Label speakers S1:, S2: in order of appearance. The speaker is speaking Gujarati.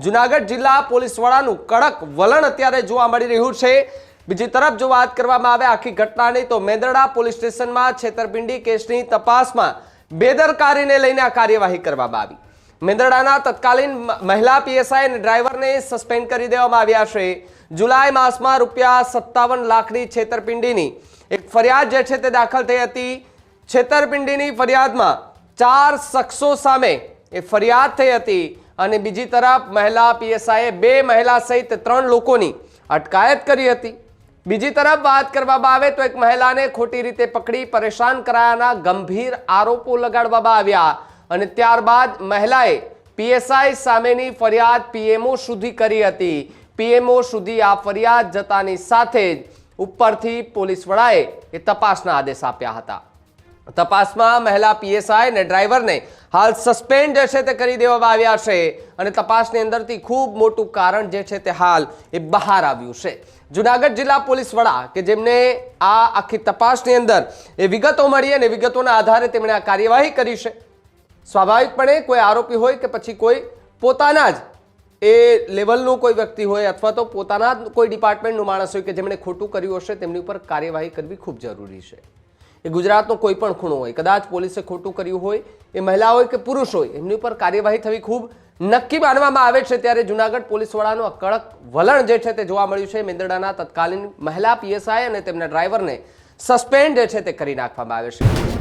S1: જૂનાગઢ જિલ્લા પોલીસ વડાનું કડક વલણ અત્યારે જોવા મળી રહ્યું છે। બીજી તરફ જો વાત કરવામાં આવે આખી ઘટનાની તો મેંદરડા પોલીસ સ્ટેશનમાં છેતરપિંડી કેસની તપાસમાં બેદરકારીને લઈને આ કાર્યવાહી કરવામાં આવી। મેંદરડાના તત્કાલીન મહિલા પીએસઆઈ અને ડ્રાઈવરને સસ્પેન્ડ કરી દેવામાં આવ્યા છે। જુલાઈ માસમાં ₹57 લાખની છેતરપિંડીની એક ફરિયાદ જે છે તે દાખલ થઈ હતી। છેતરપિંડીની ફરિયાદમાં 4 શખ્સો સામે એ ફરિયાદ થઈ હતી અને બીજી તરફ મહિલા પીએસઆઈએ 2 મહિલા સહિત 3 લોકોની અટકાયત કરી હતી। બીજી તરફ વાત કરવામાં આવે તો એક મહિલાને ખોટી રીતે પકડી પરેશાન કરાયાના ગંભીર આરોપો લગાડવામાં આવ્યા અને ત્યારબાદ મહિલાએ પીએસઆઈ સામેની ફરિયાદ પીએમઓ સુધી કરી હતી। પીએમઓ સુધી આ ફરિયાદ જતાની સાથે જ ઉપરથી પોલીસ વડાએ એ તપાસના આદેશ આપ્યા હતા। તપાસમાં મહિલા પીએસઆઈ અને ડ્રાઈવરને હાલ સસ્પેન્ડ જે છે તે કરી દેવામાં આવ્યા છે અને તપાસની અંદરથી ખૂબ મોટું કારણ જે છે તે હાલ એ બહાર આવ્યું છે। જૂનાગઢ જિલ્લા પોલીસ વડા કે જેમને આ આખી તપાસની અંદર એ વિગતો મળી અને વિગતોના આધારે તેમણે આ કાર્યવાહી કરી છે। સ્વાભાવિકપણે કોઈ આરોપી હોય કે પછી કોઈ પોતાના જ એ લેવલનું કોઈ વ્યક્તિ હોય અથવા તો પોતાના જ કોઈ ડિપાર્ટમેન્ટનું માણસ હોય કે જેમણે ખોટું કર્યું હશે તેમની ઉપર કાર્યવાહી કરવી ખૂબ જરૂરી છે। એ ગુજરાતનો કોઈ પણ ખૂણો હોય, કદાચ પોલીસે ખોટું કર્યું હોય, એ મહિલા હોય કે પુરુષ હોય, એમની ઉપર કાર્યવાહી થવી ખૂબ નક્કી માનવામાં આવે છે। ત્યારે જૂનાગઢ પોલીસ વડાનું આ કડક વલણ જે છે તે જોવા મળ્યું છે। મેંદરડાના તત્કાલીન મહિલા પીએસઆઈ અને તેમના ડ્રાઈવરને સસ્પેન્ડ જે છે તે કરી નાખવામાં આવે છે।